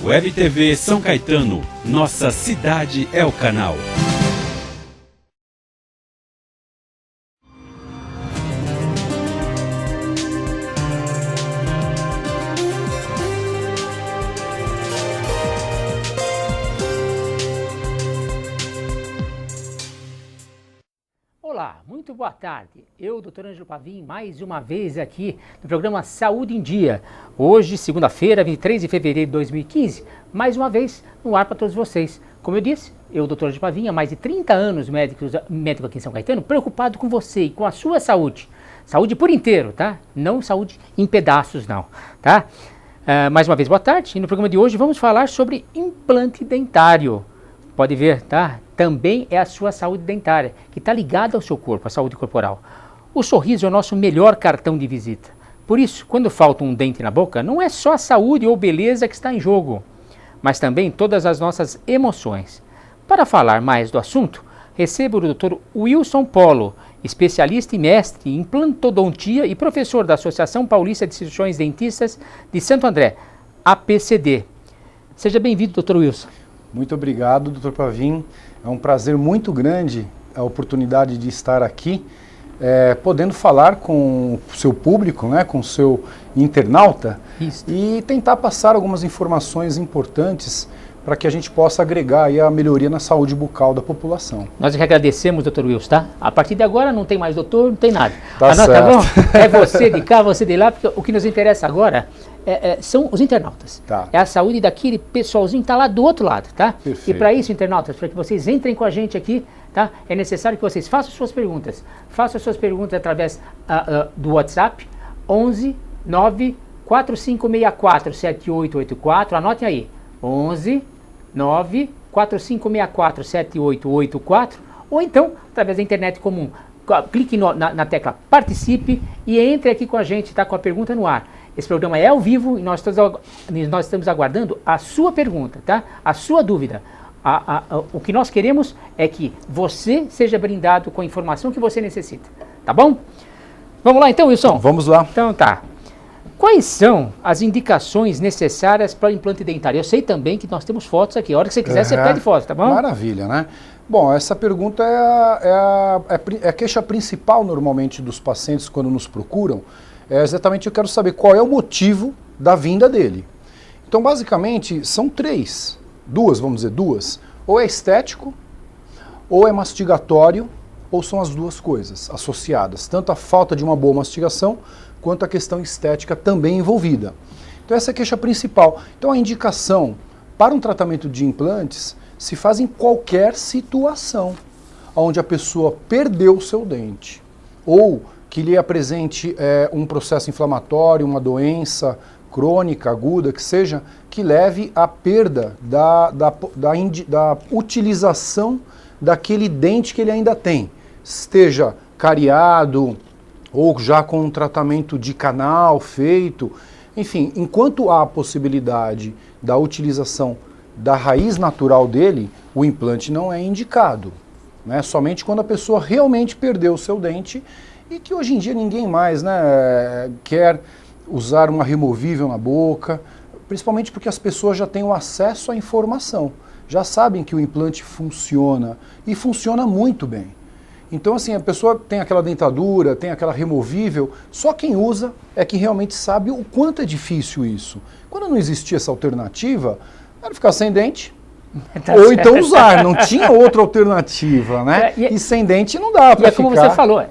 Web TV São Caetano, nossa cidade é o canal. Olá, muito boa tarde. Eu, Dr. Ângelo Pavim, mais uma vez aqui no programa Saúde em Dia. Hoje, segunda-feira, 23 de fevereiro de 2015, mais uma vez no ar para todos vocês. Como eu disse, eu, Dr. Ângelo Pavim, há mais de 30 anos médico aqui em São Caetano, preocupado com você e com a sua saúde. Saúde por inteiro, tá? Não saúde em pedaços, não, tá? Mais uma vez, boa tarde. E no programa de hoje vamos falar sobre implante dentário. Pode ver, tá? Também é a sua saúde dentária, que está ligada ao seu corpo, à saúde corporal. O sorriso é o nosso melhor cartão de visita. Por isso, quando falta um dente na boca, não é só a saúde ou beleza que está em jogo, mas também todas as nossas emoções. Para falar mais do assunto, recebo o Dr. Wilson Polo, especialista e mestre em implantodontia e professor da Associação Paulista de Cirurgiões Dentistas de Santo André, APCD. Seja bem-vindo, Dr. Wilson. Muito obrigado, Dr. Pavim. É um prazer muito grande a oportunidade de estar aqui, podendo falar com o seu público, né, com o seu internauta. Isso. E tentar passar algumas informações importantes para que a gente possa agregar aí a melhoria na saúde bucal da população. Nós que agradecemos, Dr. Wilson, tá? A partir de agora não tem mais doutor, não tem nada. Tá certo. Tá bom? É você de cá, você de lá, porque o que nos interessa agora são os internautas. Tá. É a saúde daquele pessoalzinho que está lá do outro lado, tá? Perfeito. E para isso, internautas, para que vocês entrem com a gente aqui, tá? É necessário que vocês façam suas perguntas. Façam suas perguntas através do WhatsApp, 11 9 4564 7884. Anotem aí, 11 9 4564 7884, ou então através da internet comum. Clique na tecla participe e entre aqui com a gente, tá, com a pergunta no ar. Esse programa é ao vivo e nós estamos aguardando a sua pergunta, tá? A sua dúvida. O que nós queremos é que você seja brindado com a informação que você necessita, tá bom? Vamos lá então, Wilson? Vamos lá. Então tá. Quais são as indicações necessárias para o implante dentário? Eu sei também que nós temos fotos aqui. A hora que você quiser, você pede foto, tá bom? Maravilha, né? Bom, essa pergunta é a queixa principal normalmente dos pacientes quando nos procuram. Exatamente, eu quero saber qual é o motivo da vinda dele. Então, basicamente, são duas, vamos dizer, duas. Ou é estético, ou é mastigatório, ou são as duas coisas associadas. Tanto a falta de uma boa mastigação, quanto a questão estética também envolvida. Então essa é a queixa principal. Então a indicação para um tratamento de implantes se faz em qualquer situação onde a pessoa perdeu o seu dente ou que lhe apresente um processo inflamatório, uma doença crônica, aguda, que seja, que leve à perda da utilização daquele dente que ele ainda tem, esteja cariado, ou já com um tratamento de canal feito. Enfim, enquanto há a possibilidade da utilização da raiz natural dele, o implante não é indicado, né? Somente quando a pessoa realmente perdeu o seu dente e que hoje em dia ninguém mais, né, quer usar uma removível na boca, principalmente porque as pessoas já têm o acesso à informação, já sabem que o implante funciona e funciona muito bem. Então, assim, a pessoa tem aquela dentadura, tem aquela removível, só quem usa é que realmente sabe o quanto é difícil isso. Quando não existia essa alternativa, era ficar sem dente, ou então usar, não tinha outra alternativa, né? E sem dente não dá para ficar. Como você falou,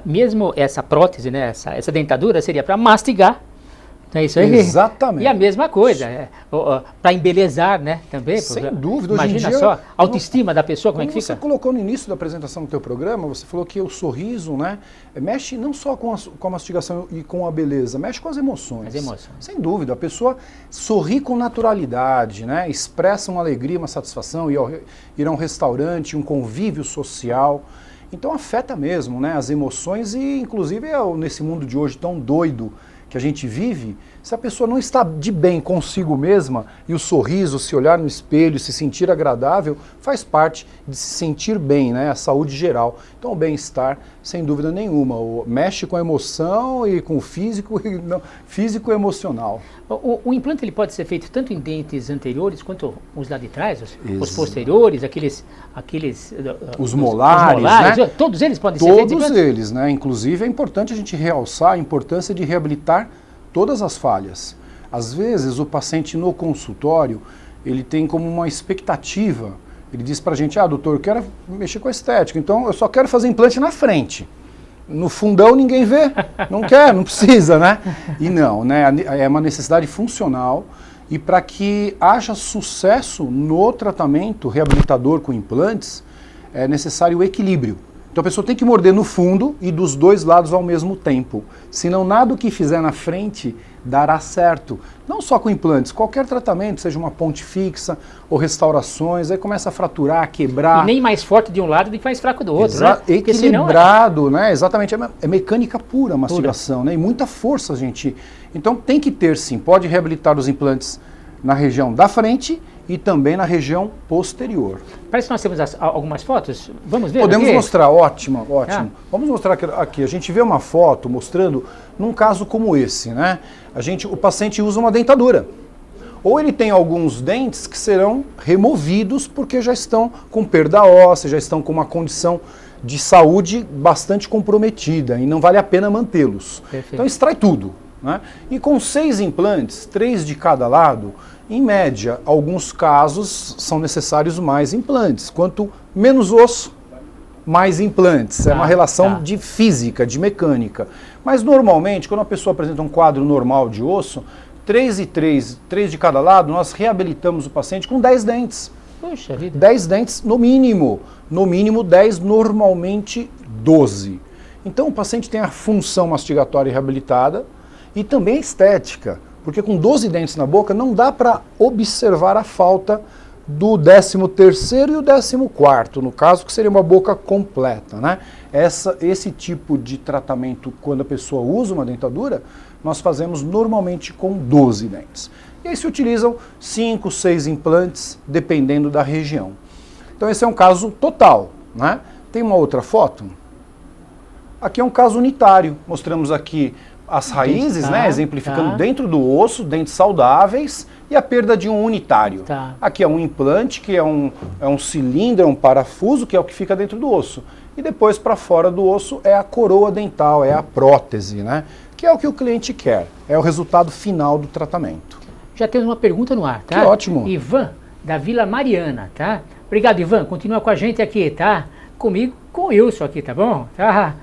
mesmo essa prótese, né, essa dentadura seria para mastigar. É isso aí. Exatamente. E a mesma coisa, para embelezar, né, também. Sem dúvida. Imagina hoje em dia, só, a autoestima da pessoa, como é que fica? Você colocou no início da apresentação do teu programa, você falou que o sorriso, né, mexe não só com a mastigação e com a beleza, mexe com as emoções. As emoções. Sem dúvida. A pessoa sorri com naturalidade, né, expressa uma alegria, uma satisfação, ir a um restaurante, um convívio social. Então afeta mesmo, né, as emoções e, inclusive, nesse mundo de hoje tão doido, que a gente vive, se a pessoa não está de bem consigo mesma, e o sorriso, se olhar no espelho, se sentir agradável, faz parte de se sentir bem, né? A saúde geral. Então o bem-estar, sem dúvida nenhuma, mexe com a emoção e com o físico, físico e emocional. O implante ele pode ser feito tanto em dentes anteriores quanto os lá de trás, os posteriores, os molares, né? Todos eles podem ser feitos? Todos eles, né? Inclusive é importante a gente realçar a importância de reabilitar todas as falhas. Às vezes o paciente no consultório, ele tem como uma expectativa, ele diz pra gente, doutor, eu quero mexer com a estética, então eu só quero fazer implante na frente. No fundão ninguém vê, não quer, não precisa, né? E não, né? É uma necessidade funcional e para que haja sucesso no tratamento reabilitador com implantes, é necessário o equilíbrio. Então a pessoa tem que morder no fundo e dos dois lados ao mesmo tempo. Senão nada o que fizer na frente dará certo. Não só com implantes, qualquer tratamento, seja uma ponte fixa ou restaurações, aí começa a fraturar, a quebrar. E nem mais forte de um lado nem mais fraco do outro, né? Equilibrado, senão né? Exatamente, é mecânica pura a mastigação, né? E muita força, gente. Então tem que ter sim, pode reabilitar os implantes na região da frente e também na região posterior. Parece que nós temos algumas fotos. Vamos ver? Podemos mostrar, ótimo. Vamos mostrar aqui. A gente vê uma foto mostrando num caso como esse, né? O paciente usa uma dentadura. Ou ele tem alguns dentes que serão removidos porque já estão com perda óssea, já estão com uma condição de saúde bastante comprometida e não vale a pena mantê-los. Então extrai tudo, né? E com 6 implantes, 3 de cada lado, em média, alguns casos são necessários mais implantes. Quanto menos osso, mais implantes. É uma relação de física, de mecânica. Mas normalmente, quando a pessoa apresenta um quadro normal de osso, 3 e 3 de cada lado, nós reabilitamos o paciente com 10 dentes. Puxa vida. 10 dentes no mínimo. No mínimo 10, normalmente 12. Então o paciente tem a função mastigatória reabilitada e também a estética. Porque com 12 dentes na boca não dá para observar a falta do 13º e o 14º, no caso, que seria uma boca completa, né? Esse tipo de tratamento, quando a pessoa usa uma dentadura, nós fazemos normalmente com 12 dentes. E aí se utilizam 5, 6 implantes, dependendo da região. Então esse é um caso total, né? Tem uma outra foto? Aqui é um caso unitário. Mostramos aqui as raízes, né, exemplificando dentro do osso, dentes saudáveis e a perda de um unitário. Aqui é um implante, que é um cilindro, é um parafuso, que é o que fica dentro do osso. E depois para fora do osso é a coroa dental, é a prótese, né, que é o que o cliente quer, é o resultado final do tratamento. Já temos uma pergunta no ar, tá? Que ótimo. Ivan, da Vila Mariana, tá? Obrigado, Ivan, continua com a gente aqui, tá? Comigo, com o Wilson aqui, tá bom? Tá?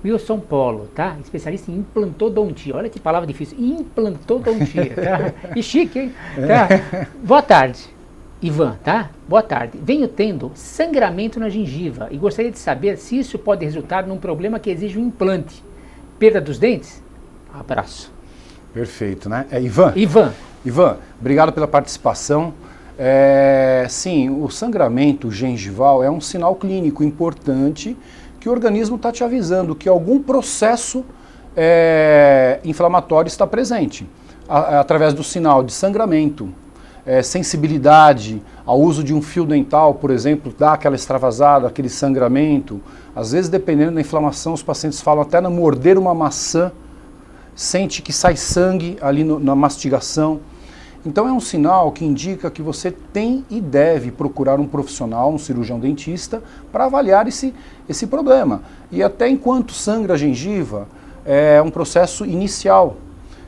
Wilson Polo, tá? Especialista em implantodontia. Olha que palavra difícil. Implantodontia, tá? E chique, hein? Tá? Boa tarde, Ivan, tá? Boa tarde. Venho tendo sangramento na gengiva e gostaria de saber se isso pode resultar num problema que exige um implante. Perda dos dentes? Abraço. Perfeito, né? É Ivan? Ivan, obrigado pela participação. Sim, o sangramento gengival é um sinal clínico importante que o organismo está te avisando que algum processo inflamatório está presente, através do sinal de sangramento, sensibilidade ao uso de um fio dental, por exemplo, dá aquela extravasada, aquele sangramento. Às vezes, dependendo da inflamação, os pacientes falam até na morder uma maçã, sente que sai sangue ali na mastigação. Então é um sinal que indica que você tem e deve procurar um profissional, um cirurgião dentista, para avaliar esse problema. E até enquanto sangra a gengiva, é um processo inicial.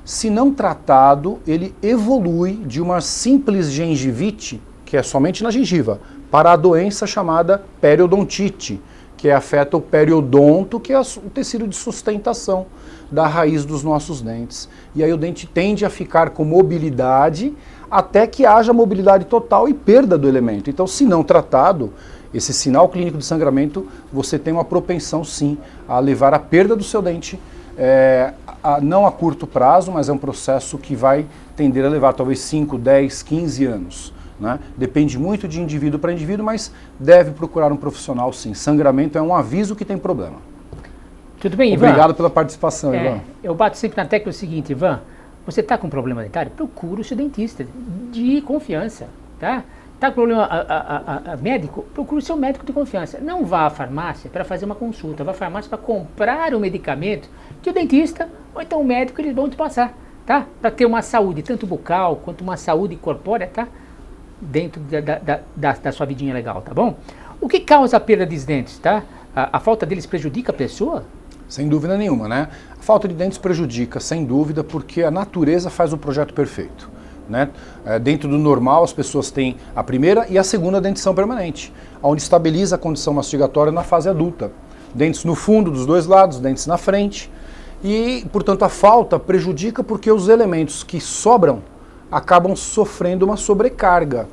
Se não tratado, ele evolui de uma simples gengivite, que é somente na gengiva, para a doença chamada periodontite, que afeta o periodonto, que é o tecido de sustentação da raiz dos nossos dentes. E aí o dente tende a ficar com mobilidade até que haja mobilidade total e perda do elemento. Então, se não tratado, esse sinal clínico de sangramento, você tem uma propensão sim a levar à perda do seu dente, não a curto prazo, mas é um processo que vai tender a levar talvez 5, 10, 15 anos. Né? Depende muito de indivíduo para indivíduo, mas deve procurar um profissional sim. Sangramento é um aviso que tem problema. Tudo bem, Ivan? Obrigado pela participação, Ivan. Eu bato sempre na tecla o seguinte, Ivan, você está com problema dentário? Procura o seu dentista de confiança, tá? Está com problema médico? Procure o seu médico de confiança. Não vá à farmácia para fazer uma consulta, vá à farmácia para comprar o medicamento que o dentista ou então o médico eles vão te passar, tá? Para ter uma saúde, tanto bucal quanto uma saúde corpórea, tá? Dentro da sua vidinha legal, tá bom? O que causa a perda dos dentes, tá? A falta deles prejudica a pessoa? Sem dúvida nenhuma, né? A falta de dentes prejudica, sem dúvida, porque a natureza faz o projeto perfeito, né? Dentro do normal, as pessoas têm a primeira e a segunda dentição permanente, onde estabiliza a condição mastigatória na fase adulta. Dentes no fundo dos dois lados, dentes na frente. E, portanto, a falta prejudica porque os elementos que sobram acabam sofrendo uma sobrecarga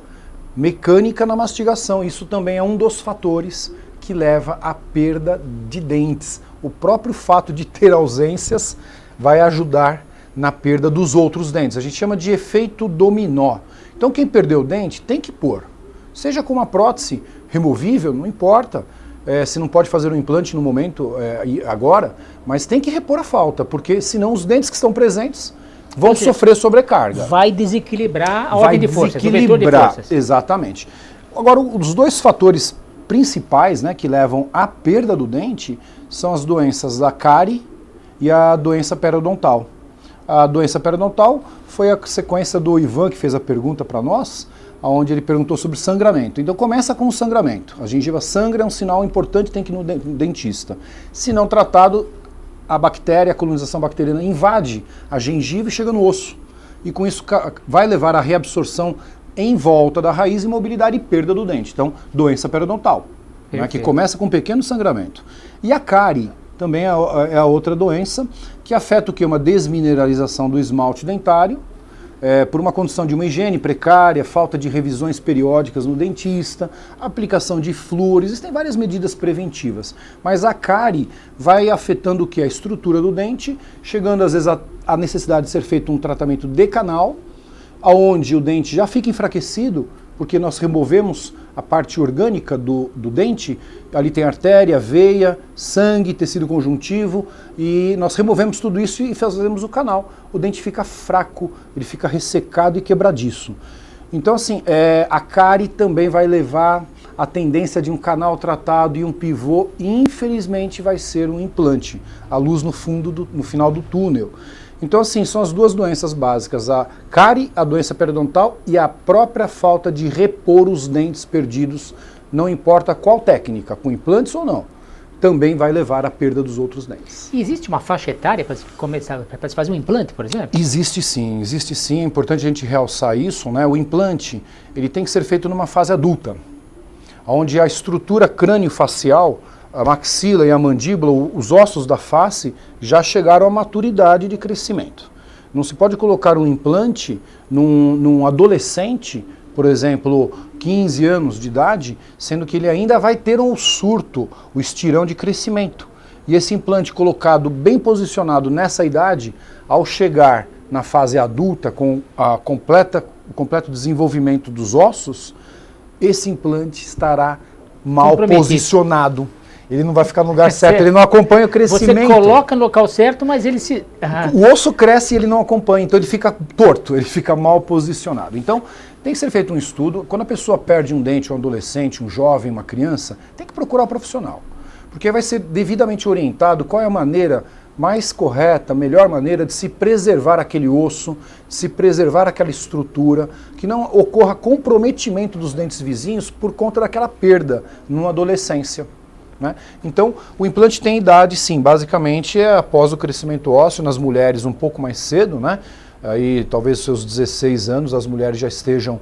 mecânica na mastigação. Isso também é um dos fatores que leva à perda de dentes. O próprio fato de ter ausências vai ajudar na perda dos outros dentes. A gente chama de efeito dominó. Então quem perdeu o dente tem que pôr. Seja com uma prótese removível, não importa. Se não pode fazer um implante no momento, agora, mas tem que repor a falta, porque senão os dentes que estão presentes vão sofrer sobrecarga. Vai desequilibrar a ordem de forças, o vetor de forças. Exatamente. Agora, os dois fatores principais, né, que levam à perda do dente são as doenças da cárie e a doença periodontal. A doença periodontal foi a sequência do Ivan, que fez a pergunta para nós, onde ele perguntou sobre sangramento. Então começa com o sangramento. A gengiva sangra, é um sinal importante, tem que ir no dentista. Se não tratado, a bactéria, a colonização bacteriana invade a gengiva e chega no osso. E com isso vai levar à reabsorção em volta da raiz e mobilidade e perda do dente. Então, doença periodontal, né, que começa com um pequeno sangramento. E a cárie também é a outra doença que afeta o quê? Uma desmineralização do esmalte dentário, por uma condição de uma higiene precária, falta de revisões periódicas no dentista, aplicação de flúor, existem várias medidas preventivas. Mas a cárie vai afetando o quê? A estrutura do dente, chegando às vezes à necessidade de ser feito um tratamento de canal, onde o dente já fica enfraquecido, porque nós removemos a parte orgânica do dente, ali tem artéria, veia, sangue, tecido conjuntivo, e nós removemos tudo isso e fazemos o canal. O dente fica fraco, ele fica ressecado e quebradiço. Então assim, a cárie também vai levar a tendência de um canal tratado e um pivô, e infelizmente vai ser um implante, a luz no final do túnel. Então assim, são as duas doenças básicas, a cárie, a doença periodontal e a própria falta de repor os dentes perdidos, não importa qual técnica, com implantes ou não, também vai levar à perda dos outros dentes. E existe uma faixa etária para se fazer um implante, por exemplo? Existe sim, é importante a gente realçar isso, né? O implante, ele tem que ser feito numa fase adulta, onde a estrutura crânio-facial, a maxila e a mandíbula, os ossos da face, já chegaram à maturidade de crescimento. Não se pode colocar um implante num adolescente, por exemplo, 15 anos de idade, sendo que ele ainda vai ter um surto, o estirão de crescimento. E esse implante colocado bem posicionado nessa idade, ao chegar na fase adulta, com o completo desenvolvimento dos ossos, esse implante estará mal posicionado. Ele não vai ficar no lugar certo, ele não acompanha o crescimento. Você coloca no local certo, mas ele se... O osso cresce e ele não acompanha, então ele fica torto, ele fica mal posicionado. Então, tem que ser feito um estudo. Quando a pessoa perde um dente, um adolescente, um jovem, uma criança, tem que procurar um profissional. Porque vai ser devidamente orientado qual é a maneira mais correta, a melhor maneira de se preservar aquele osso, de se preservar aquela estrutura, que não ocorra comprometimento dos dentes vizinhos por conta daquela perda numa adolescência. Né? Então, o implante tem idade, sim, basicamente é após o crescimento ósseo, nas mulheres um pouco mais cedo, né? Aí talvez seus 16 anos as mulheres já estejam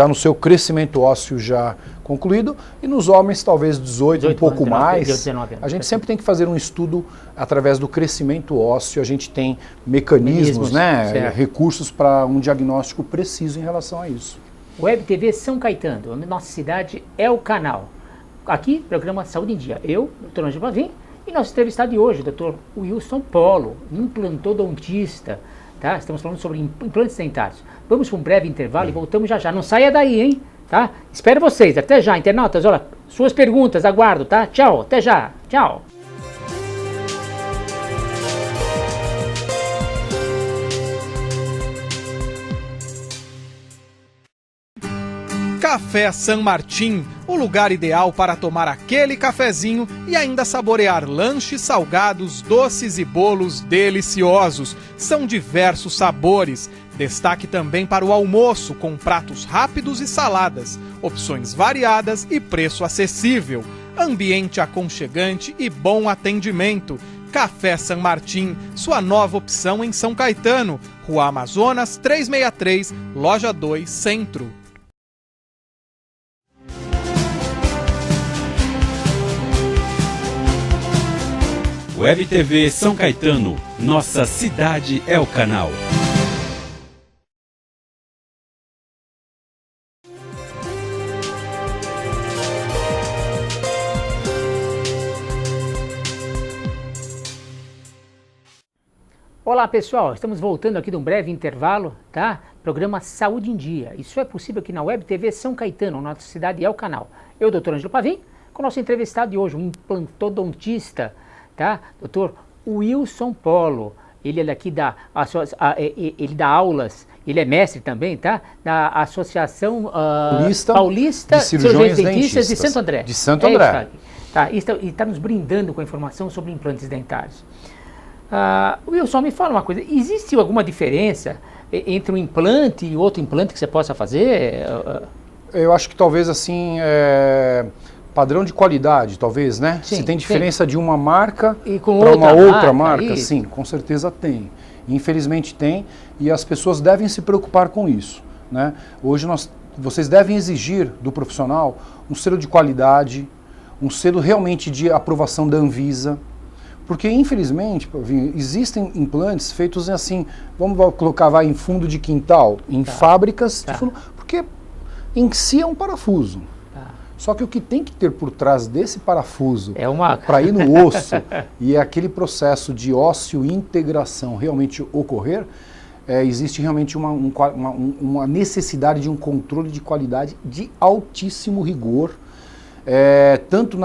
no seu crescimento ósseo já concluído, e nos homens talvez 18 um pouco 19, mais. 19 anos. A gente sempre tem que fazer um estudo através do crescimento ósseo, a gente tem mecanismos, né? Recursos para um diagnóstico preciso em relação a isso. Web TV São Caetano, nossa cidade é o canal. Aqui, programa Saúde em Dia. Eu, Dr. Ângelo Pavim, e nosso entrevistado de hoje, Dr. Wilson Polo, implantodontista. Tá? Estamos falando sobre implantes dentários. Vamos para um breve intervalo e voltamos já já. Não saia daí, hein? Tá? Espero vocês. Até já, internautas. Olha, suas perguntas, aguardo, tá? Tchau, até já. Tchau. Café San Martín, o lugar ideal para tomar aquele cafezinho e ainda saborear lanches salgados, doces e bolos deliciosos. São diversos sabores. Destaque também para o almoço, com pratos rápidos e saladas, opções variadas e preço acessível. Ambiente aconchegante e bom atendimento. Café San Martín, sua nova opção em São Caetano, Rua Amazonas 363, Loja 2, Centro. Web TV São Caetano, nossa cidade é o canal. Olá pessoal, estamos voltando aqui de um breve intervalo, tá? Programa Saúde em Dia. Isso é possível aqui na Web TV São Caetano, nossa cidade é o canal. Eu, Dr. Ângelo Pavim, com o nosso entrevistado de hoje, um implantodontista, tá? Dr. Wilson Polo. Ele é daqui ele dá aulas, ele é mestre também, tá? Da Associação Paulista de Cirurgiões Dentistas de Santo André. De Santo André. Tá, e está nos brindando com informação sobre implantes dentários. Wilson, me fala uma coisa, existe alguma diferença entre um implante e outro implante que você possa fazer? Eu acho que talvez assim, padrão de qualidade, talvez, né? Sim, se tem diferença de uma marca para uma outra marca, isso. Sim, com certeza tem. Infelizmente tem, e as pessoas devem se preocupar com isso, né? Hoje vocês devem exigir do profissional um selo de qualidade, um selo realmente de aprovação da Anvisa. Porque, infelizmente, existem implantes feitos assim, vamos colocar em fundo de quintal, em fábricas, de fundo, porque em si é um parafuso. Só que o que tem que ter por trás desse parafuso, para ir no osso, e aquele processo de ósseo-integração realmente ocorrer, existe realmente uma necessidade de um controle de qualidade de altíssimo rigor, tanto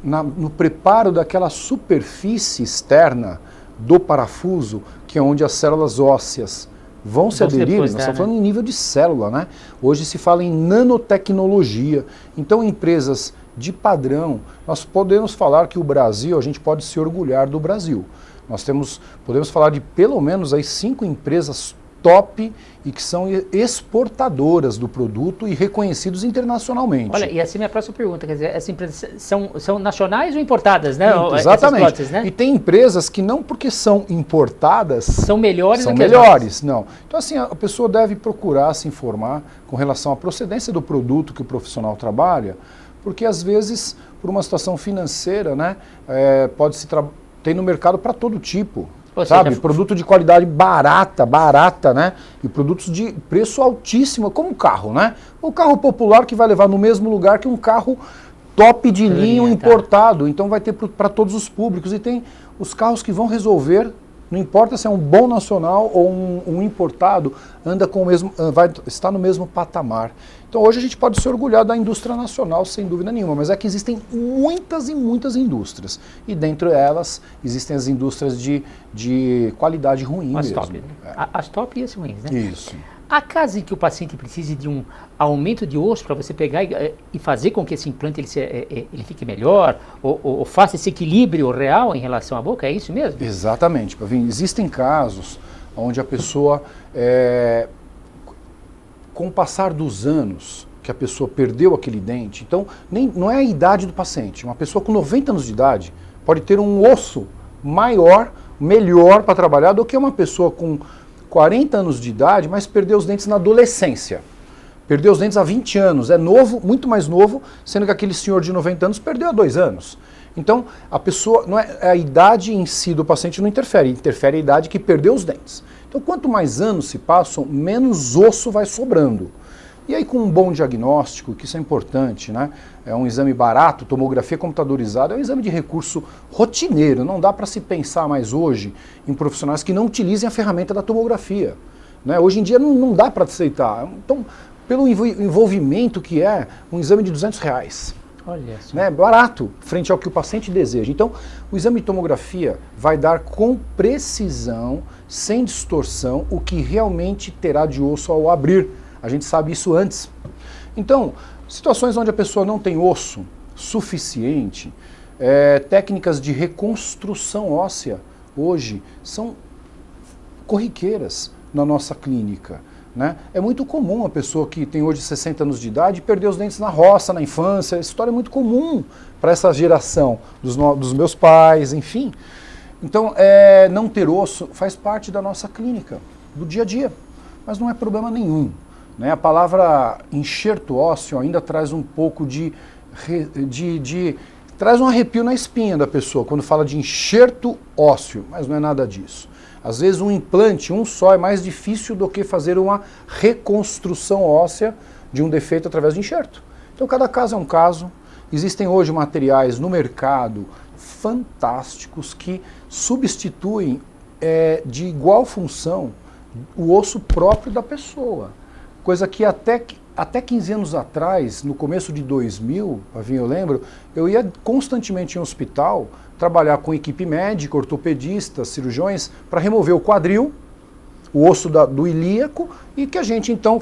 no preparo daquela superfície externa do parafuso, que é onde as células ósseas vão se aderir, nós estamos falando em nível de célula, né? Hoje se fala em nanotecnologia, então empresas de padrão, nós podemos falar que o Brasil, a gente pode se orgulhar do Brasil. Podemos falar de pelo menos aí 5 empresas top e que são exportadoras do produto e reconhecidos internacionalmente. Olha, e essa é a minha próxima pergunta, quer dizer, essas empresas são nacionais ou importadas, né? Exatamente. Próteses, né? E tem empresas que não porque são importadas... São melhores do que as não. Então assim, a pessoa deve procurar se informar com relação à procedência do produto que o profissional trabalha, porque às vezes, por uma situação financeira, né, tem no mercado para todo tipo. Sabe, produto de qualidade barata, né? E produtos de preço altíssimo, como o carro, né? O carro popular que vai levar no mesmo lugar que um carro top de linha importado. Então vai ter para todos os públicos. E tem os carros que vão resolver, não importa se é um bom nacional ou um importado, está no mesmo patamar. Então hoje a gente pode se orgulhar da indústria nacional, sem dúvida nenhuma, mas é que existem muitas e muitas indústrias. E dentro delas existem as indústrias de qualidade ruim as mesmo. Top, né? As top e as ruins, né? Isso. Há casos em que o paciente precise de um aumento de osso para você pegar e fazer com que esse implante ele fique melhor, ou faça esse equilíbrio real em relação à boca, é isso mesmo? Exatamente, Pavim. Existem casos onde a pessoa, com o passar dos anos, que a pessoa perdeu aquele dente, então não é a idade do paciente. Uma pessoa com 90 anos de idade pode ter um osso maior, melhor para trabalhar do que uma pessoa com 40 anos de idade, mas perdeu os dentes na adolescência. Perdeu os dentes há 20 anos, é novo, muito mais novo, sendo que aquele senhor de 90 anos perdeu há 2 anos. Então, a pessoa, não é a idade em si do paciente não interfere a idade que perdeu os dentes. Então, quanto mais anos se passam, menos osso vai sobrando. E aí, com um bom diagnóstico, que isso é importante, né? É um exame barato, tomografia computadorizada, é um exame de recurso rotineiro. Não dá para se pensar mais hoje em profissionais que não utilizem a ferramenta da tomografia, né? Hoje em dia não dá para aceitar. Então, pelo envolvimento que é um exame de R$200. Olha só. Né? Barato, frente ao que o paciente deseja. Então, o exame de tomografia vai dar com precisão, sem distorção, o que realmente terá de osso ao abrir. A gente sabe isso antes. Então, situações onde a pessoa não tem osso suficiente, técnicas de reconstrução óssea hoje são corriqueiras na nossa clínica. Né? É muito comum a pessoa que tem hoje 60 anos de idade perder os dentes na roça, na infância. Essa história é muito comum para essa geração dos meus pais, enfim. Então, não ter osso faz parte da nossa clínica, do dia a dia, mas não é problema nenhum. Né? A palavra enxerto ósseo ainda traz um pouco traz um arrepio na espinha da pessoa quando fala de enxerto ósseo, mas não é nada disso. Às vezes um implante, um só, é mais difícil do que fazer uma reconstrução óssea de um defeito através de enxerto. Então cada caso é um caso. Existem hoje materiais no mercado fantásticos que substituem de igual função o osso próprio da pessoa. Coisa que até 15 anos atrás, no começo de 2000, eu lembro, eu ia constantemente em hospital trabalhar com equipe médica, ortopedistas, cirurgiões, para remover o quadril, o osso do ilíaco, e que a gente então,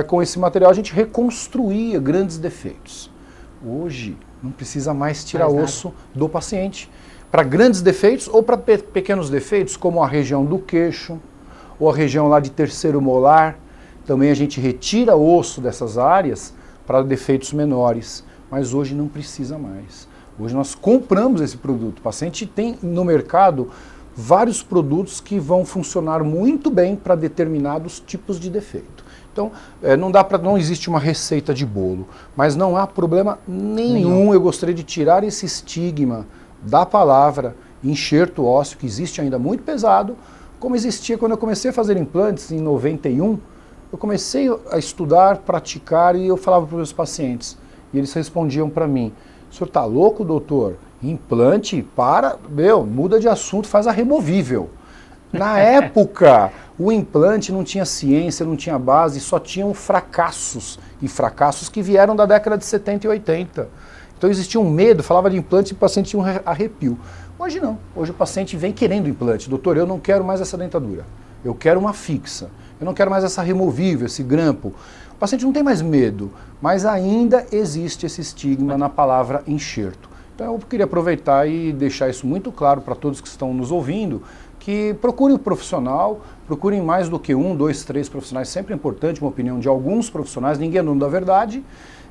com esse material, a gente reconstruía grandes defeitos. Hoje, não precisa mais tirar osso do paciente. Para grandes defeitos ou para pequenos defeitos, como a região do queixo, ou a região lá de terceiro molar, também a gente retira osso dessas áreas para defeitos menores, mas hoje não precisa mais. Hoje nós compramos esse produto. O paciente tem no mercado vários produtos que vão funcionar muito bem para determinados tipos de defeito. Então, não existe uma receita de bolo, mas não há problema nenhum. Eu gostaria de tirar esse estigma da palavra enxerto ósseo, que existe ainda muito pesado, como existia quando eu comecei a fazer implantes em 91. Eu comecei a estudar, praticar, e eu falava para os meus pacientes, e eles respondiam para mim: o senhor está louco, doutor? Implante? Muda de assunto, faz a removível. Na época, o implante não tinha ciência, não tinha base, só tinham fracassos, e fracassos que vieram da década de 70 e 80. Então existia um medo, falava de implante e o paciente tinha um arrepio. Hoje não, hoje o paciente vem querendo implante. Doutor, eu não quero mais essa dentadura, eu quero uma fixa. Eu não quero mais essa removível, esse grampo. O paciente não tem mais medo, mas ainda existe esse estigma na palavra enxerto. Então eu queria aproveitar e deixar isso muito claro para todos que estão nos ouvindo, que procurem o profissional, procurem mais do que 1, 2, 3 profissionais, sempre é importante uma opinião de alguns profissionais, ninguém é dono da verdade,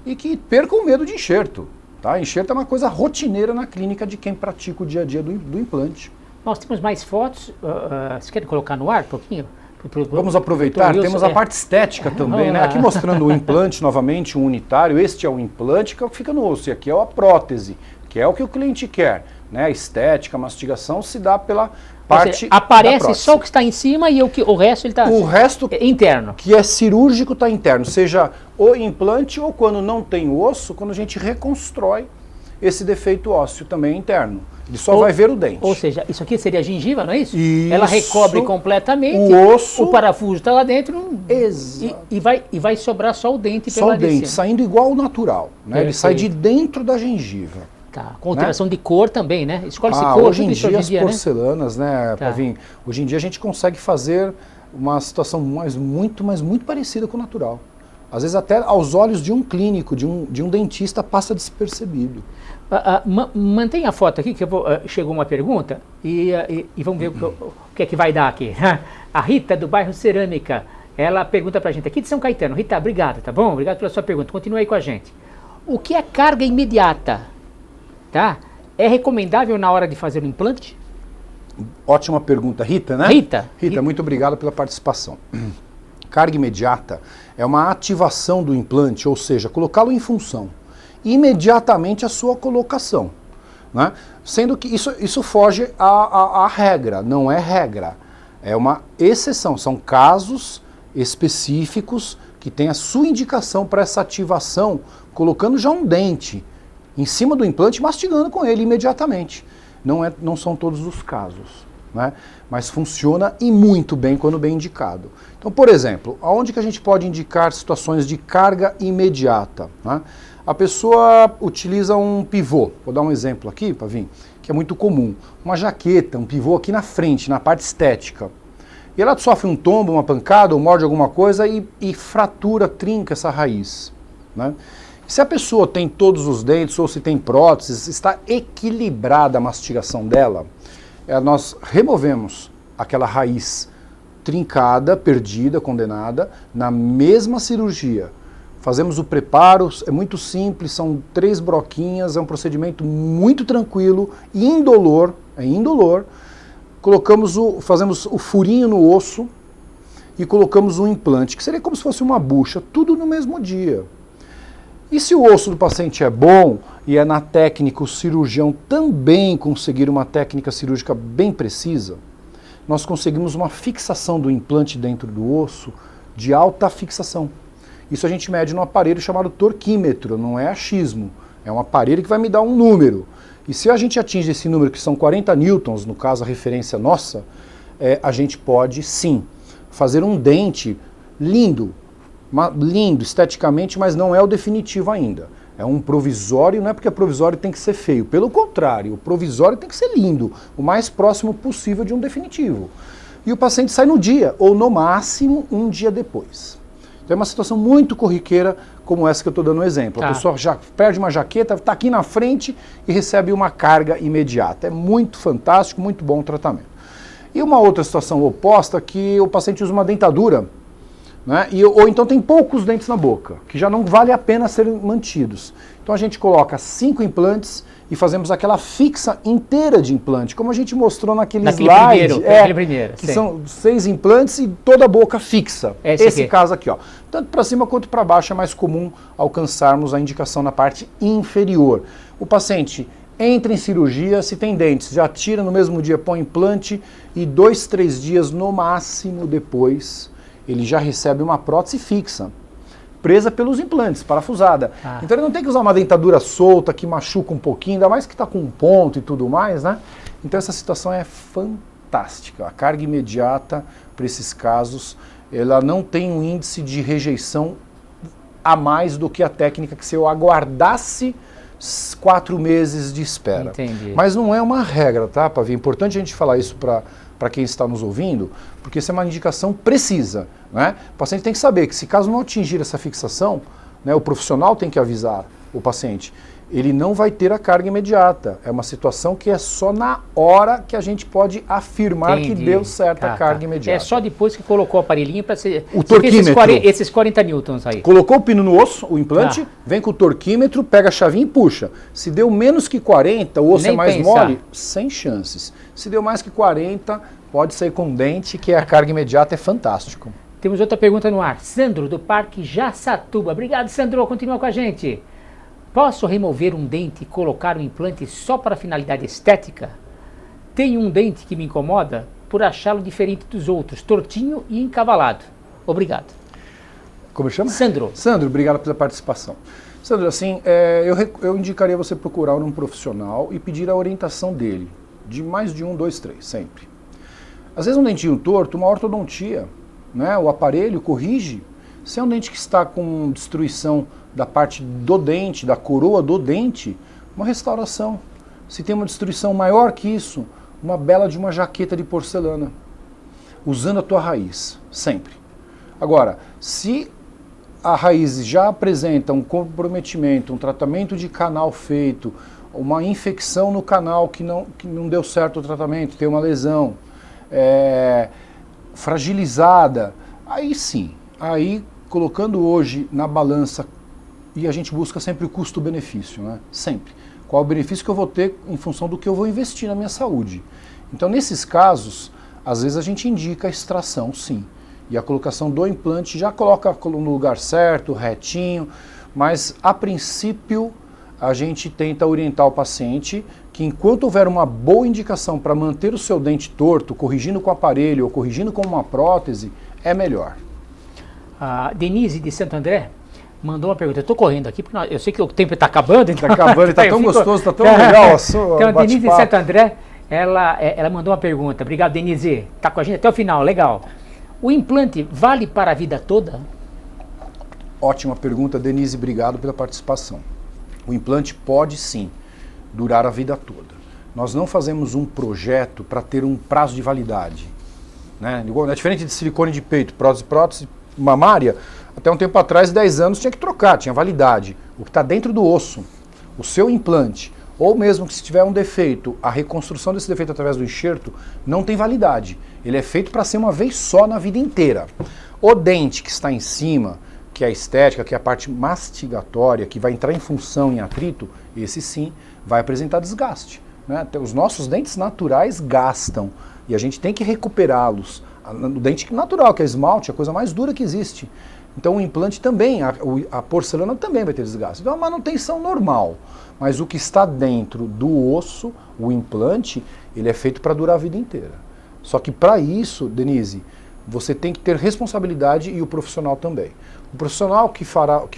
e que percam o medo de enxerto. Tá? Enxerto é uma coisa rotineira na clínica de quem pratica o dia a dia do implante. Nós temos mais fotos, você quer colocar no ar um pouquinho? Vamos aproveitar, temos a parte estética também, né? Aqui mostrando o implante novamente, um unitário. Este é o implante que fica no osso, e aqui é a prótese, que é o que o cliente quer, né? A estética, a mastigação se dá pela parte aparece só o que está em cima e o resto ele está interno. Que é cirúrgico está interno, seja o implante ou quando não tem osso, quando a gente reconstrói esse defeito ósseo também interno. Ele só vai ver o dente. Ou seja, isso aqui seria a gengiva, não é isso? Isso. Ela recobre completamente, o osso, o parafuso está lá dentro exato. E vai sobrar só o dente só o dente, saindo igual ao natural. Né? Ele sai de dentro da gengiva. Tá. Com alteração de cor também, né? Escolhe-se cor. Hoje em dia as porcelanas, né, Pavim? Hoje em dia a gente consegue fazer uma situação muito parecida com o natural. Às vezes até aos olhos de um clínico, de um dentista, passa despercebido. Mantenha a foto aqui, que chegou uma pergunta e vamos ver o que é que vai dar aqui. A Rita, do bairro Cerâmica, ela pergunta pra gente aqui de São Caetano. Rita, obrigada, tá bom? Obrigado pela sua pergunta. Continue aí com a gente. O que é carga imediata? Tá? É recomendável na hora de fazer o implante? Ótima pergunta, Rita, né? Rita, muito obrigado pela participação. Carga imediata é uma ativação do implante, ou seja, colocá-lo em função imediatamente a sua colocação, né? Sendo que isso foge à regra, não é regra, é uma exceção, são casos específicos que têm a sua indicação para essa ativação, colocando já um dente em cima do implante e mastigando com ele imediatamente. Não são todos os casos, né? Mas funciona e muito bem quando bem indicado. Então, por exemplo, aonde que a gente pode indicar situações de carga imediata, né? A pessoa utiliza um pivô, vou dar um exemplo aqui, Pavim, que é muito comum. Uma jaqueta, um pivô aqui na frente, na parte estética. E ela sofre um tombo, uma pancada, ou morde alguma coisa e fratura, trinca essa raiz. né? Se a pessoa tem todos os dentes ou se tem próteses, está equilibrada a mastigação dela, nós removemos aquela raiz trincada, perdida, condenada, na mesma cirurgia. Fazemos o preparo, é muito simples, são 3 broquinhas, é um procedimento muito tranquilo, indolor, fazemos o furinho no osso e colocamos um implante, que seria como se fosse uma bucha, tudo no mesmo dia. E se o osso do paciente é bom e é na técnica, o cirurgião também conseguir uma técnica cirúrgica bem precisa, nós conseguimos uma fixação do implante dentro do osso de alta fixação. Isso a gente mede num aparelho chamado torquímetro, não é achismo. É um aparelho que vai me dar um número. E se a gente atinge esse número, que são 40 newtons, no caso a referência nossa, a gente pode sim fazer um dente lindo, lindo esteticamente, mas não é o definitivo ainda. É um provisório, não é porque provisório tem que ser feio. Pelo contrário, o provisório tem que ser lindo, o mais próximo possível de um definitivo. E o paciente sai no dia, ou no máximo um dia depois. Então é uma situação muito corriqueira, como essa que eu estou dando um exemplo. Tá. A pessoa já perde uma jaqueta, está aqui na frente e recebe uma carga imediata. É muito fantástico, muito bom o tratamento. E uma outra situação oposta, que o paciente usa uma dentadura, né? Ou então tem poucos dentes na boca, que já não vale a pena serem mantidos. Então a gente coloca 5 implantes e fazemos aquela fixa inteira de implante, como a gente mostrou naquele slide. Primeiro, que são 6 implantes e toda a boca fixa. Esse caso aqui, ó. Tanto para cima quanto para baixo é mais comum alcançarmos a indicação na parte inferior. O paciente entra em cirurgia, se tem dentes, já tira no mesmo dia, põe implante e 2, 3 dias no máximo depois ele já recebe uma prótese fixa, presa pelos implantes, parafusada. Então ele não tem que usar uma dentadura solta que machuca um pouquinho, ainda mais que está com um ponto e tudo mais, né? Então essa situação é fantástica. A carga imediata para esses casos, ela não tem um índice de rejeição a mais do que a técnica que se eu aguardasse 4 meses de espera. Entendi. Mas não é uma regra, tá, Pavia? É importante a gente falar isso para quem está nos ouvindo, porque isso é uma indicação precisa, né? O paciente tem que saber que se caso não atingir essa fixação, né, o profissional tem que avisar o paciente, ele não vai ter a carga imediata. É uma situação que é só na hora que a gente pode afirmar que deu certo a carga imediata. É só depois que colocou o aparelhinho para ser... O torquímetro. Esses 40 newtons aí. Colocou o pino no osso, o implante, vem com o torquímetro, pega a chavinha e puxa. Se deu menos que 40, o osso é mais mole, sem chances. Se deu mais que 40, pode sair com dente, que a carga imediata é fantástico. Temos outra pergunta no ar. Sandro, do Parque Jaçatuba. Obrigado, Sandro. Continua com a gente. Posso remover um dente e colocar um implante só para finalidade estética? Tenho um dente que me incomoda por achá-lo diferente dos outros, tortinho e encavalado. Obrigado. Como chama? Sandro. Sandro, obrigado pela participação. Sandro, assim, eu indicaria você procurar um profissional e pedir a orientação dele, de mais de 1, 2, 3, sempre. Às vezes um dentinho torto, uma ortodontia, né? O aparelho corrige. Se é um dente que está com destruição da parte do dente, da coroa do dente, uma restauração. Se tem uma destruição maior que isso, uma bela de uma jaqueta de porcelana, usando a tua raiz, sempre. Agora, se a raiz já apresenta um comprometimento, um tratamento de canal feito, uma infecção no canal que não deu certo o tratamento, tem uma lesão, fragilizada, aí sim, aí colocando hoje na balança, e a gente busca sempre o custo-benefício, né? Sempre. Qual o benefício que eu vou ter em função do que eu vou investir na minha saúde. Então, nesses casos, às vezes a gente indica a extração, sim. E a colocação do implante já coloca no lugar certo, retinho, mas a princípio a gente tenta orientar o paciente que enquanto houver uma boa indicação para manter o seu dente torto, corrigindo com aparelho ou corrigindo com uma prótese, é melhor. A Denise de Santo André mandou uma pergunta. Eu estou correndo aqui, porque eu sei que o tempo está acabando. Está acabando, está tão gostoso, está tão legal. Então, a Denise de Santo André, ela mandou uma pergunta. Obrigado, Denise. Está com a gente até o final, legal. O implante vale para a vida toda? Ótima pergunta, Denise. Obrigado pela participação. O implante pode, sim, durar a vida toda. Nós não fazemos um projeto para ter um prazo de validade. Né? É diferente de silicone de peito, prótese mamária, Até um tempo atrás, 10 anos, tinha que trocar, tinha validade. O que está dentro do osso, o seu implante, ou mesmo que se tiver um defeito, a reconstrução desse defeito através do enxerto, não tem validade. Ele é feito para ser uma vez só na vida inteira. O dente que está em cima, que é a estética, que é a parte mastigatória, que vai entrar em função em atrito, esse sim vai apresentar desgaste, né? Os nossos dentes naturais gastam e a gente tem que recuperá-los. O dente natural, que é esmalte, é a coisa mais dura que existe. Então o implante também, a porcelana também vai ter desgaste. Então é uma manutenção normal. Mas o que está dentro do osso, o implante, ele é feito para durar a vida inteira. Só que para isso, Denise, você tem que ter responsabilidade e o profissional também. O profissional que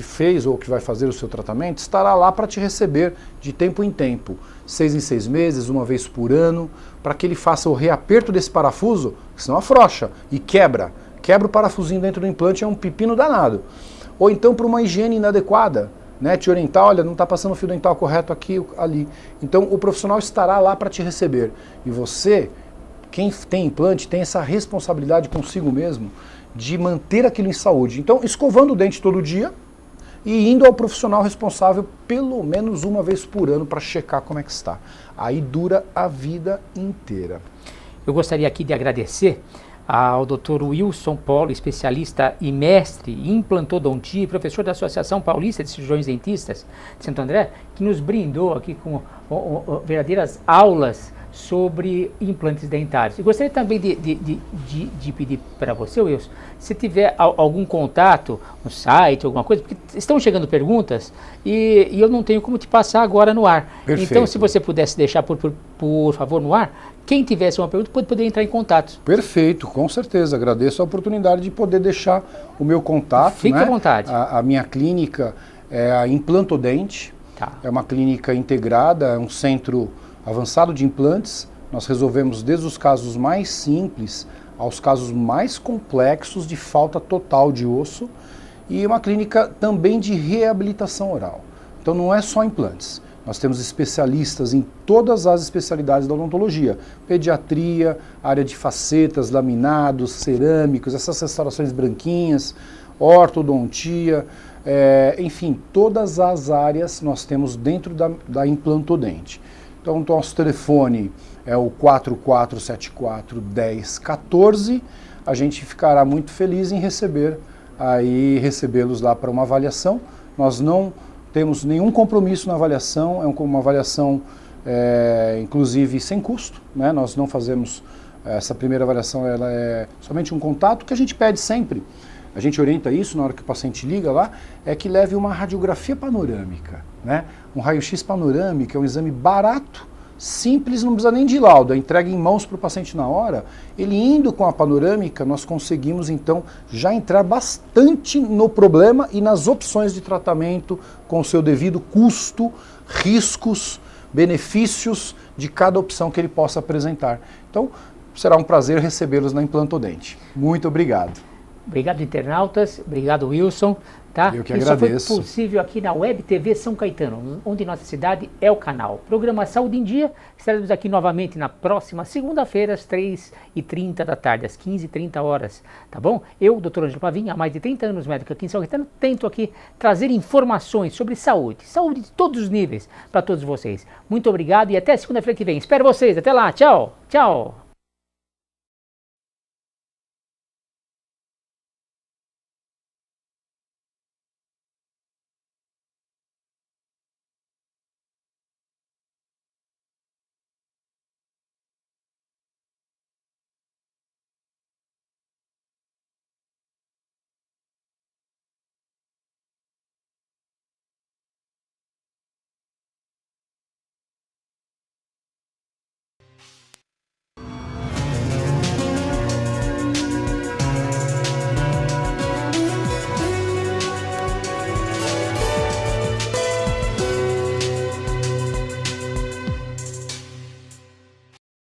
fez ou que vai fazer o seu tratamento estará lá para te receber de tempo em tempo, 6 em 6 meses, uma vez por ano, para que ele faça o reaperto desse parafuso, senão afrouxa e quebra. Quebra o parafusinho dentro do implante, é um pepino danado. Ou então para uma higiene inadequada, né, te orientar, olha, não está passando o fio dental correto aqui, ali. Então o profissional estará lá para te receber. E você, quem tem implante, tem essa responsabilidade consigo mesmo de manter aquilo em saúde. Então, escovando o dente todo dia e indo ao profissional responsável pelo menos uma vez por ano para checar como é que está. Aí dura a vida inteira. Eu gostaria aqui de agradecer ao Dr. Wilson Polo, especialista e mestre em implantodontia e professor da Associação Paulista de Cirurgiões Dentistas de Santo André, que nos brindou aqui com verdadeiras aulas sobre implantes dentários. E gostaria também de pedir para você, Wilson, se tiver algum contato no site, alguma coisa, porque estão chegando perguntas e eu não tenho como te passar agora no ar. Perfeito. Então, se você pudesse deixar, por favor, no ar, quem tivesse uma pergunta pode poder entrar em contato. Perfeito, com certeza. Agradeço a oportunidade de poder deixar o meu contato. Fique à vontade. A minha clínica é a Implantodente. Tá. É uma clínica integrada, é um centro avançado de implantes. Nós resolvemos desde os casos mais simples aos casos mais complexos de falta total de osso, e uma clínica também de reabilitação oral. Então não é só implantes. Nós temos especialistas em todas as especialidades da odontologia. Pediatria, área de facetas, laminados, cerâmicos, essas restaurações branquinhas, ortodontia, enfim, todas as áreas nós temos dentro da Implantodente. Então o nosso telefone é o 4474-1014. A gente ficará muito feliz em recebê-los lá para uma avaliação. Nós não temos nenhum compromisso na avaliação, é uma avaliação, inclusive, sem custo, né? Nós não fazemos, essa primeira avaliação, ela é somente um contato que a gente pede sempre. A gente orienta isso na hora que o paciente liga lá, é que leve uma radiografia panorâmica, né? Um raio-x panorâmico é um exame barato, simples, não precisa nem de laudo, é entregue em mãos para o paciente na hora. Ele indo com a panorâmica, nós conseguimos então já entrar bastante no problema e nas opções de tratamento com o seu devido custo, riscos, benefícios de cada opção que ele possa apresentar. Então, será um prazer recebê-los na Implantodente. Muito obrigado. Obrigado, internautas. Obrigado, Wilson. Tá? Eu que Isso agradeço. foi possível aqui na Web TV São Caetano, onde nossa cidade é o canal. Programa Saúde em Dia. Estaremos aqui novamente na próxima segunda-feira, às 3h30 da tarde, às 15h30, tá bom? Eu, Dr. Ângelo Pavim, há mais de 30 anos médico aqui em São Caetano, tento aqui trazer informações sobre saúde de todos os níveis para todos vocês. Muito obrigado e até segunda-feira que vem. Espero vocês. Até lá. Tchau. Tchau.